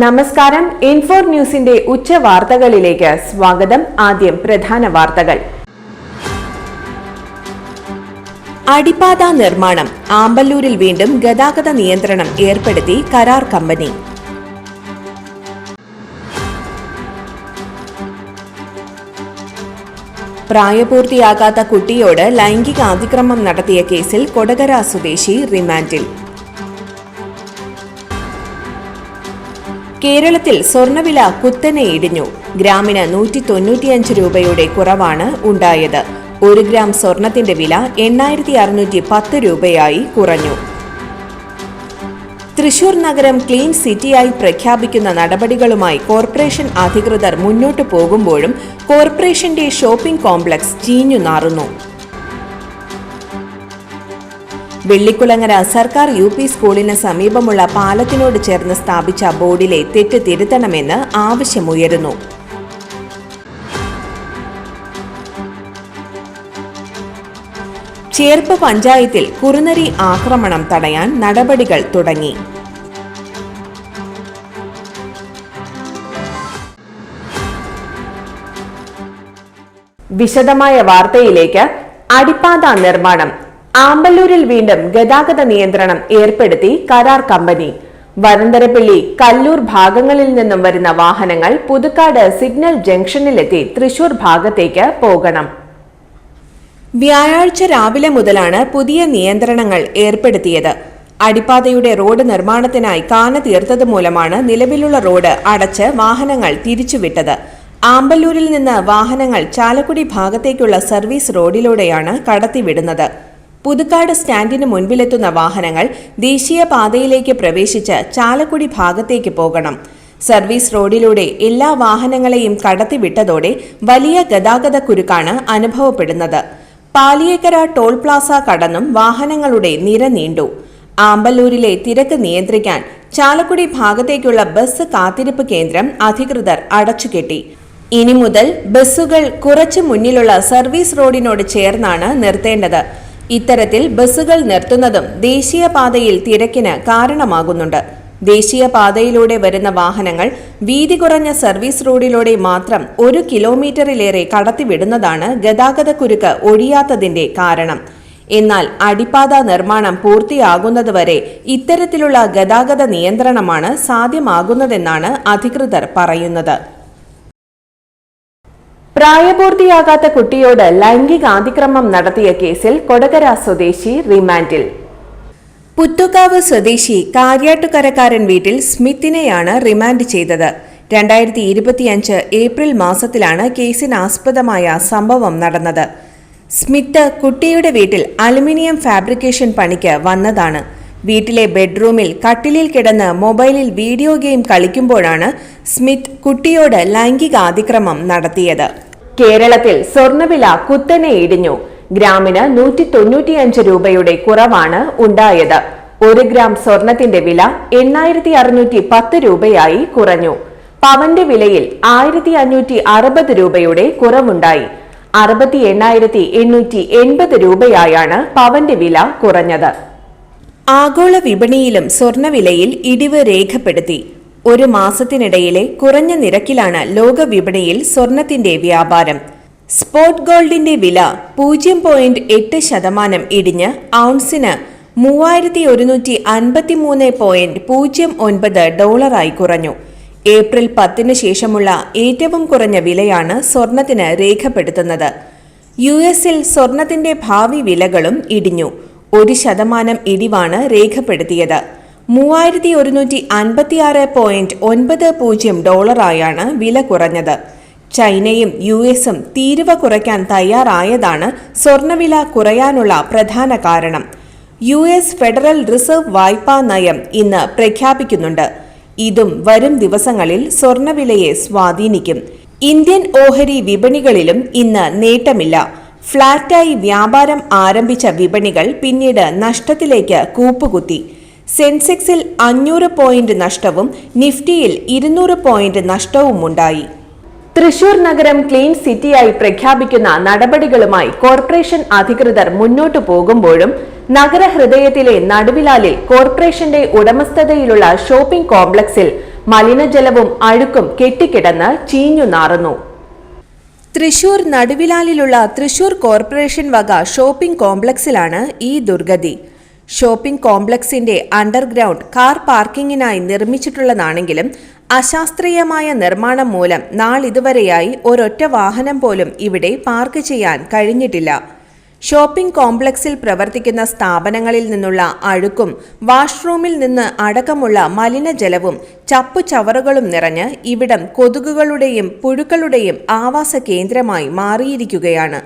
നമസ്കാരം. ഇൻഫോർ ന്യൂസിന്റെ ഉച്ചവാർത്തകളിലേക്ക് സ്വാഗതം. ആദ്യം പ്രധാന വാർത്തകൾ. അടിപ്പാത നിർമ്മാണം. ആമ്പല്ലൂരിൽ വീണ്ടും ഗതാഗത നിയന്ത്രണം ഏർപ്പെടുത്തി കരാർ കമ്പനി. പ്രായപൂർത്തിയാകാത്ത കുട്ടിയോട് ലൈംഗിക അതിക്രമം നടത്തിയ കേസിൽ കൊടകര സ്വദേശി റിമാൻഡിൽ. കേരളത്തിൽ സ്വർണ്ണവില കുത്തനെ ഇടിഞ്ഞു. ഗ്രാമിന് 195 രൂപയുടെ കുറവാണ് ഉണ്ടായത്. 1 ഗ്രാം സ്വർണത്തിന്റെ വില 8610 രൂപയായി കുറഞ്ഞു. തൃശൂർ നഗരം ക്ലീൻ സിറ്റിയായി പ്രഖ്യാപിക്കുന്ന നടപടികളുമായി കോർപ്പറേഷൻ അധികൃതർ മുന്നോട്ടു പോകുമ്പോഴും കോർപ്പറേഷന്റെ ഷോപ്പിംഗ് കോംപ്ലക്സ് ചീഞ്ഞു നാറുന്നു. വെള്ളിക്കുളങ്ങര സർക്കാർ UP സ്കൂളിന് സമീപമുള്ള പാലത്തിനോട് ചേർന്ന് സ്ഥാപിച്ച ബോർഡിലെ തെറ്റ് തിരുത്തണമെന്ന് ആവശ്യമുയരുന്നു. ചേർപ്പ് പഞ്ചായത്തിൽ കുറുനരി ആക്രമണം തടയാൻ നടപടികൾ തുടങ്ങി. വിശദമായ വാർത്തയിലേക്ക്. അടിപ്പാത നിർമ്മാണം. ആമ്പല്ലൂരിൽ വീണ്ടും ഗതാഗത നിയന്ത്രണം ഏർപ്പെടുത്തി കരാർ കമ്പനി. വരന്തരപ്പള്ളി, കല്ലൂർ ഭാഗങ്ങളിൽ നിന്നും വരുന്ന വാഹനങ്ങൾ പുതുക്കാട് സിഗ്നൽ ജംഗ്ഷനിലെത്തി തൃശൂർ ഭാഗത്തേക്ക് പോകണം. വ്യാഴാഴ്ച രാവിലെ മുതലാണ് പുതിയ നിയന്ത്രണങ്ങൾ ഏർപ്പെടുത്തിയത്. അടിപ്പാതയുടെ റോഡ് നിർമ്മാണത്തിനായി കാന തീർത്തത് മൂലമാണ് നിലവിലുള്ള റോഡ് അടച്ച് വാഹനങ്ങൾ തിരിച്ചുവിട്ടത്. ആമ്പല്ലൂരിൽ നിന്ന് വാഹനങ്ങൾ ചാലക്കുടി ഭാഗത്തേക്കുള്ള സർവീസ് റോഡിലൂടെയാണ് കടത്തിവിടുന്നത്. പുതുക്കാട് സ്റ്റാൻഡിന് മുൻപിലെത്തുന്ന വാഹനങ്ങൾ ദേശീയപാതയിലേക്ക് പ്രവേശിച്ച് ചാലക്കുടി ഭാഗത്തേക്ക് പോകണം. സർവീസ് റോഡിലൂടെ എല്ലാ വാഹനങ്ങളെയും കടത്തിവിട്ടതോടെ വലിയ ഗതാഗത കുരുക്കാണ് അനുഭവപ്പെടുന്നത്. പാലിയേക്കര ടോൾ പ്ലാസ കടന്നും വാഹനങ്ങളുടെ നിര നീണ്ടു. ആമ്പല്ലൂരിലെ തിരക്ക് നിയന്ത്രിക്കാൻ ചാലക്കുടി ഭാഗത്തേക്കുള്ള ബസ് കാത്തിരിപ്പ് കേന്ദ്രം അധികൃതർ അടച്ചുകെട്ടി. ഇനി മുതൽ ബസ്സുകൾ കുറച്ചു മുന്നിലുള്ള സർവീസ് റോഡിനോട് ചേർന്നാണ് നിർത്തേണ്ടത്. ഇത്തരത്തിൽ ബസ്സുകൾ നിർത്തുന്നതും ദേശീയപാതയിൽ തിരക്കിന് കാരണമാകുന്നുണ്ട്. ദേശീയപാതയിലൂടെ വരുന്ന വാഹനങ്ങൾ വീതി കുറഞ്ഞ സർവീസ് റോഡിലൂടെ മാത്രം 1 കിലോമീറ്ററിലേറെ കടത്തിവിടുന്നതാണ് ഗതാഗതക്കുരുക്ക് ഒഴിയാത്തതിന്റെ കാരണം. എന്നാൽ അടിപ്പാത നിർമ്മാണം പൂർത്തിയാകുന്നതുവരെ ഇത്തരത്തിലുള്ള ഗതാഗത നിയന്ത്രണമാണ് സാധ്യമാകുന്നതെന്നാണ് അധികൃതർ പറയുന്നത്. പ്രായപൂർത്തിയാകാത്ത കുട്ടിയോട് ലൈംഗികാതിക്രമം നടത്തിയ കേസിൽ കൊടകര സ്വദേശി റിമാൻഡിൽ. പുത്തുക്കാവ് സ്വദേശി കാര്യാട്ടുകരക്കാരൻ വീട്ടിൽ സ്മിത്തിനെയാണ് റിമാൻഡ് ചെയ്തത്. 2025 ഏപ്രിൽ മാസത്തിലാണ് കേസിനാസ്പദമായ സംഭവം നടന്നത്. സ്മിത്ത് കുട്ടിയുടെ വീട്ടിൽ അലുമിനിയം ഫാബ്രിക്കേഷൻ പണിക്ക് വന്നതാണ്. വീട്ടിലെ ബെഡ്റൂമിൽ കട്ടിലിൽ കിടന്ന് മൊബൈലിൽ വീഡിയോ ഗെയിം കളിക്കുമ്പോഴാണ് സ്മിത്ത് കുട്ടിയോട് ലൈംഗികാതിക്രമം നടത്തിയത്. കേരളത്തിൽ സ്വർണ്ണവില കുത്തനെ ഇടിഞ്ഞു. ഗ്രാമിന് 195 രൂപയുടെ കുറവാണ് ഉണ്ടായത്. 1 ഗ്രാം സ്വർണത്തിന്റെ വില 8610 രൂപയായി കുറഞ്ഞു. പവന്റെ വിലയിൽ 1560 രൂപയുടെ കുറവുണ്ടായി. 68,880 രൂപയായാണ് പവന്റെ വില കുറഞ്ഞത്. ആഗോള വിപണിയിലും സ്വർണ്ണവിലയിൽ ഇടിവ് രേഖപ്പെടുത്തി. 1 മാസത്തിനിടയിലെ കുറഞ്ഞ നിരക്കിലാണ് ലോക വിപണിയിൽ സ്വർണത്തിന്റെ വ്യാപാരം. സ്പോട്ട് ഗോൾഡിന്റെ വില 0.8% ഇടിഞ്ഞ് ഔൺസിന് $3153.09 കുറഞ്ഞു. ഏപ്രിൽ 10 ശേഷമുള്ള ഏറ്റവും കുറഞ്ഞ വിലയാണ് സ്വർണത്തിന് രേഖപ്പെടുത്തുന്നത്. US-ൽ സ്വർണത്തിന്റെ ഭാവി വിലകളും ഇടിഞ്ഞു. 1% ഇടിവാണ് രേഖപ്പെടുത്തിയത്. $3156.90 വില കുറഞ്ഞത്. ചൈനയും US-ഉം തീരുവ കുറയ്ക്കാൻ തയ്യാറായതാണ് സ്വർണ്ണവില കുറയാനുള്ള പ്രധാന കാരണം. US ഫെഡറൽ റിസർവ് വായ്പാ നയം ഇന്ന് പ്രഖ്യാപിക്കുന്നുണ്ട്. ഇതും വരും ദിവസങ്ങളിൽ സ്വർണ്ണവിലയെ സ്വാധീനിക്കും. ഇന്ത്യൻ ഓഹരി വിപണികളിലും ഇന്ന് നേട്ടമില്ല. ഫ്ളാറ്റായി വ്യാപാരം ആരംഭിച്ച വിപണികൾ പിന്നീട് നഷ്ടത്തിലേക്ക് കൂപ്പുകുത്തി. സെൻസെക്സിൽ 500 പോയിന്റ് നഷ്ടവും നിഫ്റ്റിയിൽ 200 പോയിന്റ് നഷ്ടവുമുണ്ടായി. തൃശൂർ നഗരം ക്ലീൻ സിറ്റിയായി പ്രഖ്യാപിക്കുന്ന നടപടികളുമായി കോർപ്പറേഷൻ അധികൃതർ മുന്നോട്ടു പോകുമ്പോഴും നഗരഹൃദയത്തിലെ നടുവിലാലിൽ കോർപ്പറേഷന്റെ ഉടമസ്ഥതയിലുള്ള ഷോപ്പിംഗ് കോംപ്ലക്സിൽ മലിനജലവും അഴുക്കും കെട്ടിക്കിടന്ന് ചീഞ്ഞു നാറുന്നു. തൃശൂർ നടുവിലാലിലുള്ള തൃശൂർ കോർപ്പറേഷൻ വക ഷോപ്പിംഗ് കോംപ്ലക്സിലാണ് ഈ ദുർഗതി. ഷോപ്പിംഗ് കോംപ്ലക്സിന്റെ അണ്ടർഗ്രൗണ്ട് കാർ പാർക്കിങ്ങിനായി നിർമ്മിച്ചിട്ടുള്ളതാണെങ്കിലും അശാസ്ത്രീയമായ നിർമ്മാണം മൂലം നാളിതുവരെയായി ഒരൊറ്റ വാഹനം പോലും ഇവിടെ പാർക്ക് ചെയ്യാൻ കഴിഞ്ഞിട്ടില്ല. ഷോപ്പിംഗ് കോംപ്ലക്സിൽ പ്രവർത്തിക്കുന്ന സ്ഥാപനങ്ങളിൽ നിന്നുള്ള അഴുക്കും വാഷ്റൂമിൽ നിന്ന് അടക്കമുള്ള മലിനജലവും ചപ്പുചവറുകളും നിറഞ്ഞ് ഇവിടം കൊതുകുകളുടെയും പുഴുക്കളുടെയും ആവാസ കേന്ദ്രമായി മാറിയിരിക്കുകയാണ്.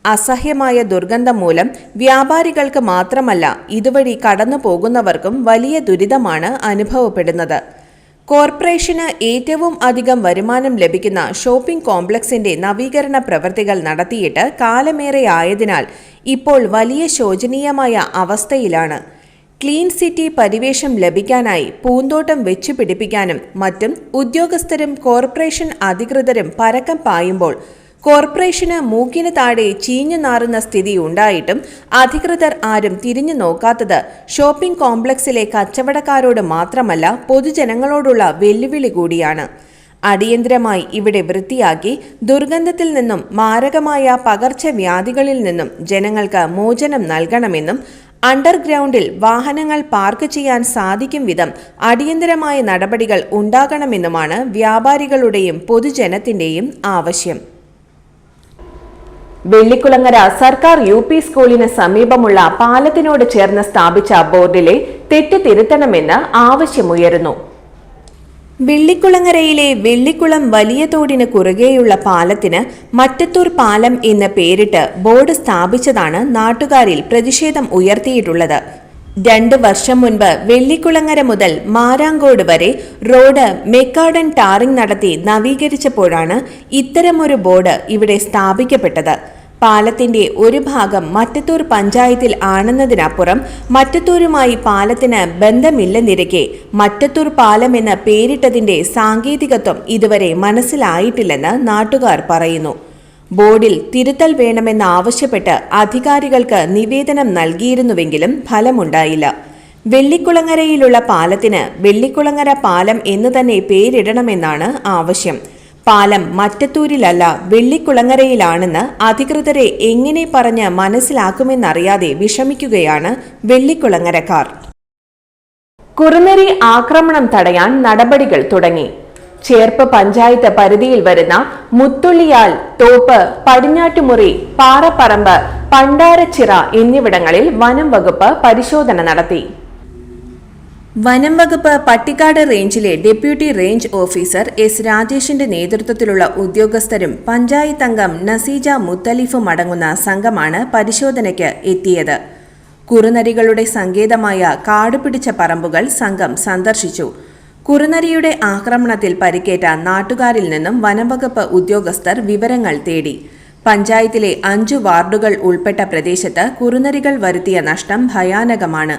അസഹ്യമായ ദുർഗന്ധം മൂലം വ്യാപാരികൾക്ക് മാത്രമല്ല ഇതുവഴി കടന്നു പോകുന്നവർക്കും വലിയ ദുരിതമാണ് അനുഭവപ്പെടുന്നത്. കോർപ്പറേഷന് ഏറ്റവും അധികം വരുമാനം ലഭിക്കുന്ന ഷോപ്പിംഗ് കോംപ്ലക്സിന്റെ നവീകരണ പ്രവൃത്തികൾ നടത്തിയിട്ട് കാലമേറെ ആയതിനാൽ ഇപ്പോൾ വലിയ ശോചനീയമായ അവസ്ഥയിലാണ്. ക്ലീൻ സിറ്റി പരിവേഷം ലഭിക്കാനായി പൂന്തോട്ടം വെച്ചു പിടിപ്പിക്കാനും മറ്റും ഉദ്യോഗസ്ഥരും കോർപ്പറേഷൻ അധികൃതരും പരക്കം പായുമ്പോൾ കോർപ്പറേഷന് മൂക്കിന് താഴെ ചീഞ്ഞു നാറുന്ന സ്ഥിതി ഉണ്ടായിട്ടും അധികൃതർ ആരും തിരിഞ്ഞു നോക്കാത്തത് ഷോപ്പിംഗ് കോംപ്ലക്സിലെ കച്ചവടക്കാരോട് മാത്രമല്ല പൊതുജനങ്ങളോടുള്ള വെല്ലുവിളി കൂടിയാണ്. അടിയന്തരമായി ഇവിടെ വൃത്തിയാക്കി ദുർഗന്ധത്തിൽ നിന്നും മാരകമായ പകർച്ചവ്യാധികളിൽ നിന്നും ജനങ്ങൾക്ക് മോചനം നൽകണമെന്നും അണ്ടർഗ്രൗണ്ടിൽ വാഹനങ്ങൾ പാർക്ക് ചെയ്യാൻ സാധിക്കും വിധം അടിയന്തരമായ നടപടികൾ ഉണ്ടാകണമെന്നുമാണ് വ്യാപാരികളുടെയും പൊതുജനത്തിന്റെയും ആവശ്യം. വെള്ളിക്കുളങ്ങര സർക്കാർ UP സ്കൂളിന് സമീപമുള്ള പാലത്തിനോട് ചേർന്ന് സ്ഥാപിച്ച ബോർഡിലെ തെറ്റ് തിരുത്തണമെന്ന് ആവശ്യമുയരുന്നു. വെള്ളിക്കുളങ്ങരയിലെ വെള്ളിക്കുളം വലിയ തോടിന് കുറുകെയുള്ള പാലത്തിന് മറ്റത്തൂർ പാലം എന്ന് പേരിട്ട് ബോർഡ് സ്ഥാപിച്ചതാണ് നാട്ടുകാരിൽ പ്രതിഷേധം ഉയർത്തിയിട്ടുള്ളത്. 2 വർഷം മുൻപ് വെള്ളിക്കുളങ്ങര മുതൽ മാരാങ്കോട് വരെ റോഡ് മെക്കാഡൻ ടാറിംഗ് നടത്തി നവീകരിച്ചപ്പോഴാണ് ഇത്തരമൊരു ബോർഡ് ഇവിടെ സ്ഥാപിക്കപ്പെട്ടത്. പാലത്തിന്റെ ഒരു ഭാഗം മറ്റത്തൂർ പഞ്ചായത്തിൽ ആണെന്നതിനപ്പുറം മറ്റത്തൂരുമായി പാലത്തിന് ബന്ധമില്ലെന്നിരിക്കെ മറ്റത്തൂർ പാലം എന്ന പേരിട്ടതിന്റെ സാങ്കേതികത്വം ഇതുവരെ മനസ്സിലായിട്ടില്ലെന്ന് നാട്ടുകാർ പറയുന്നു. ബോർഡിൽ തിരുത്തൽ വേണമെന്നാവശ്യപ്പെട്ട് അധികാരികൾക്ക് നിവേദനം നൽകിയിരുന്നുവെങ്കിലും ഫലമുണ്ടായില്ല. വെള്ളിക്കുളങ്ങരയിലുള്ള പാലത്തിന് വെള്ളിക്കുളങ്ങര പാലം എന്ന് തന്നെ പേരിടണമെന്നാണ് ആവശ്യം. പാലം മറ്റത്തൂരിലല്ല വെള്ളിക്കുളങ്ങരയിലാണെന്ന് അധികൃതരെ എങ്ങനെ പറഞ്ഞ് മനസ്സിലാക്കുമെന്നറിയാതെ വിഷമിക്കുകയാണ് വെള്ളിക്കുളങ്ങരക്കാർ. കുറുനരി ആക്രമണം തടയാൻ നടപടികൾ തുടങ്ങി. ചേർപ്പ് പഞ്ചായത്ത് പരിധിയിൽ വരുന്ന മുത്തുള്ളിയാൽ, തോപ്പ്, പടിഞ്ഞാറ്റുമുറി, പാറപ്പറമ്പ്, പണ്ടാരച്ചിറ എന്നിവിടങ്ങളിൽ വനം വകുപ്പ് പരിശോധന നടത്തി. വനം വകുപ്പ് പട്ടിക്കാട് റേഞ്ചിലെ ഡെപ്യൂട്ടി റേഞ്ച് ഓഫീസർ S. രാജേഷിന്റെ നേതൃത്വത്തിലുള്ള ഉദ്യോഗസ്ഥരും പഞ്ചായത്ത് അംഗം നസീജ മുത്തലിഫും അടങ്ങുന്ന സംഘമാണ് പരിശോധനയ്ക്ക് എത്തിയത്. കുറുനരികളുടെ സങ്കേതമായ കാടുപിടിച്ച പറമ്പുകൾ സംഘം സന്ദർശിച്ചു. കുറുനരിയുടെ ആക്രമണത്തിൽ പരിക്കേറ്റ നാട്ടുകാരിൽ നിന്നും വനംവകുപ്പ് ഉദ്യോഗസ്ഥർ വിവരങ്ങൾ തേടി. പഞ്ചായത്തിലെ 5 വാർഡുകൾ ഉൾപ്പെട്ട പ്രദേശത്ത് കുറുനരികൾ വരുത്തിയ നഷ്ടം ഭയാനകമാണ്.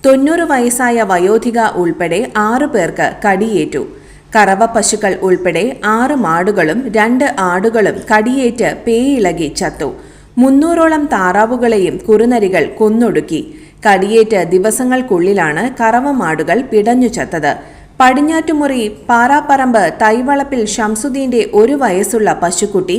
90 വയസ്സായ വയോധിക ഉൾപ്പെടെ 6 പേർക്ക് കടിയേറ്റു. കറവ പശുക്കൾ ഉൾപ്പെടെ 6 മാടുകളും 2 ആടുകളും കടിയേറ്റ് പേയിളകി ചത്തു. 300ഓളം താറാവുകളെയും കുറുനരികൾ കൊന്നൊടുക്കി. കടിയേറ്റ് ദിവസങ്ങൾക്കുള്ളിലാണ് കറവ മാടുകൾ പിടഞ്ഞു ചത്തത്. പടിഞ്ഞാറ്റുമുറി പാറാപ്പറമ്പ് തൈവളപ്പിൽ ഷംസുദ്ദീന്റെ 1 വയസ്സുള്ള പശുക്കുട്ടി,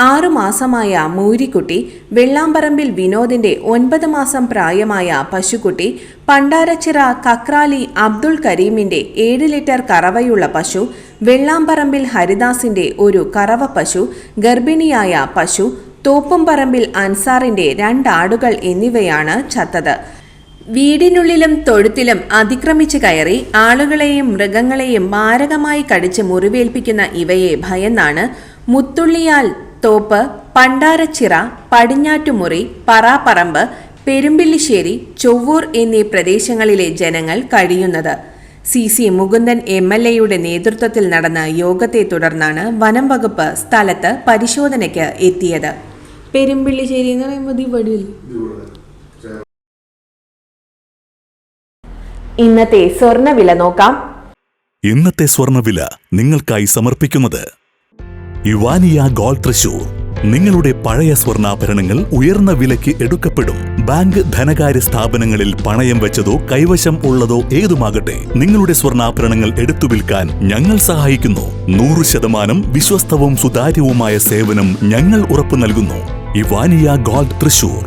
6 മാസമായ മൂരിക്കുട്ടി, വെള്ളാമ്പറമ്പിൽ വിനോദിന്റെ 9 മാസം പ്രായമായ പശുക്കുട്ടി, പണ്ടാരച്ചിറ കക്രാലി അബ്ദുൾ കരീമിന്റെ 7 ലിറ്റർ കറവയുള്ള പശു, വെള്ളാമ്പറമ്പിൽ ഹരിദാസിന്റെ 1 കറവ പശു, ഗർഭിണിയായ പശു, തോപ്പുംപറമ്പിൽ അൻസാറിന്റെ 2 ആടുകൾ എന്നിവയാണ് ചത്തത്. വീടിനുള്ളിലും തൊഴുത്തിലും അതിക്രമിച്ചു കയറി ആളുകളെയും മൃഗങ്ങളെയും മാരകമായി കടിച്ച് മുറിവേൽപ്പിക്കുന്ന ഇവയെ ഭയന്നാണ് മുത്തുള്ളിയാൽ, തോപ്പ്, പണ്ടാരച്ചിറ, പടിഞ്ഞാറ്റുമുറി, പാറാപ്പറമ്പ്, പെരുമ്പിള്ളിശ്ശേരി, ചൊവ്വൂർ എന്നീ പ്രദേശങ്ങളിലെ ജനങ്ങൾ കഴിയുന്നത്. CC മുകുന്ദൻ MLAയുടെ നേതൃത്വത്തിൽ നടന്ന യോഗത്തെ തുടർന്നാണ് വനം വകുപ്പ് സ്ഥലത്ത് പരിശോധനയ്ക്ക് എത്തിയത്. പെരുമ്പിള്ളിശ്ശേരി എന്ന് പറയുമ്പോൾ ഇന്നത്തെ സ്വർണ്ണവില നോക്കാം. ഇന്നത്തെ സ്വർണ്ണവില നിങ്ങൾക്കായി സമർപ്പിക്കുന്നത് ഇവാനിയ ഗോൾഡ് തൃശൂർ. നിങ്ങളുടെ പഴയ സ്വർണ്ണാഭരണങ്ങൾ ഉയർന്ന വിലയ്ക്ക് എടുക്കപ്പെടും. ബാങ്ക്, ധനകാര്യ സ്ഥാപനങ്ങളിൽ പണയം വെച്ചതോ കൈവശം ഉള്ളതോ ഏതുമാകട്ടെ, നിങ്ങളുടെ സ്വർണ്ണാഭരണങ്ങൾ എടുത്തു വിൽക്കാൻ ഞങ്ങൾ സഹായിക്കുന്നു. 100% വിശ്വസ്തവും സുതാര്യവുമായ സേവനം ഞങ്ങൾ ഉറപ്പു നൽകുന്നു. ഇവാനിയ ഗോൾഡ്, തൃശൂർ.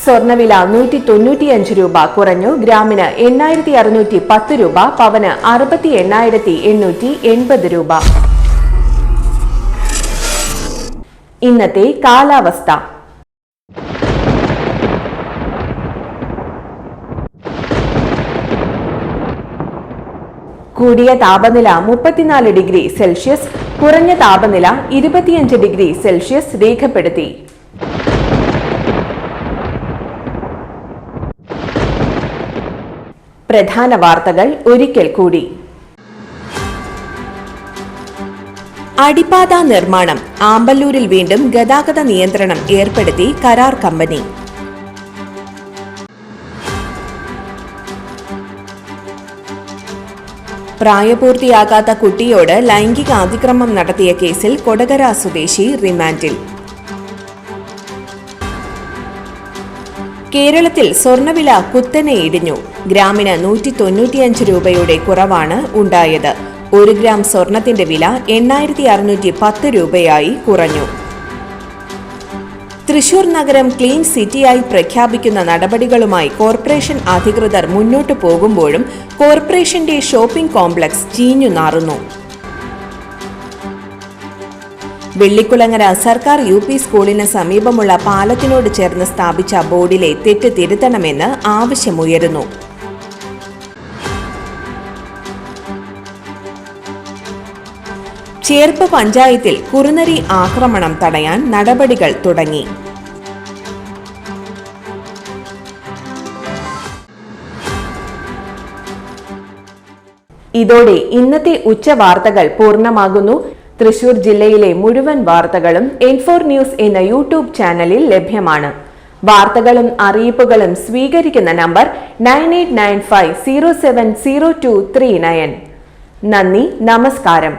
സ്വർണ്ണവില 195 രൂപ കുറഞ്ഞു. ഗ്രാമിന് 8610 രൂപ, പവന് 68,880 രൂപ. ഇന്നത്തെ കാലാവസ്ഥ. കൂടിയ താപനില 34 ഡിഗ്രി സെൽഷ്യസ്, കുറഞ്ഞ താപനില 25 ഡിഗ്രി സെൽഷ്യസ് രേഖപ്പെടുത്തി. പ്രധാന വാർത്തകൾ ഒരിക്കൽ കൂടി. അടിപ്പാത നിർമ്മാണം. ആമ്പല്ലൂരിൽ വീണ്ടും ഗതാഗത നിയന്ത്രണം ഏർപ്പെടുത്തി കരാർ കമ്പനി. പ്രായപൂർത്തിയാകാത്ത കുട്ടിയോട് ലൈംഗിക അതിക്രമം നടത്തിയ കേസിൽ കൊടകര സ്വദേശി റിമാൻഡിൽ. കേരളത്തിൽ സ്വർണ്ണവില കുത്തനെ ഇടിഞ്ഞു. ഗ്രാമിന് 195 രൂപയുടെ കുറവാണ് ഉണ്ടായത്. 1 ഗ്രാം സ്വർണത്തിന്റെ വില 8610 രൂപയായി കുറഞ്ഞു. തൃശൂർ നഗരം ക്ലീൻ സിറ്റിയായി പ്രഖ്യാപിക്കുന്ന നടപടികളുമായി കോർപ്പറേഷൻ അധികൃതർ മുന്നോട്ടു പോകുമ്പോഴും കോർപ്പറേഷന്റെ ഷോപ്പിംഗ് കോംപ്ലക്സ് ചീഞ്ഞു നാറുന്നു. വെള്ളിക്കുളങ്ങര സർക്കാർ UP സ്കൂളിന് സമീപമുള്ള പാലത്തിനോട് ചേർന്ന് സ്ഥാപിച്ച ബോർഡിലെ തെറ്റ് തിരുത്തണമെന്ന് ആവശ്യമുയരുന്നു. ചേർപ്പ് പഞ്ചായത്തിൽ കുറുനരി ആക്രമണം തടയാൻ നടപടികൾ തുടങ്ങി. ഇതോടെ ഇന്നത്തെ ഉച്ചവാർത്തകൾ പൂർണ്ണമാകുന്നു. തൃശൂർ ജില്ലയിലെ മുഴുവൻ വാർത്തകളും N4 ന്യൂസ് എന്ന യൂട്യൂബ് ചാനലിൽ ലഭ്യമാണ്. വാർത്തകളും അറിയിപ്പുകളും സ്വീകരിക്കുന്ന നമ്പർ 9895070239. നന്ദി, നമസ്കാരം.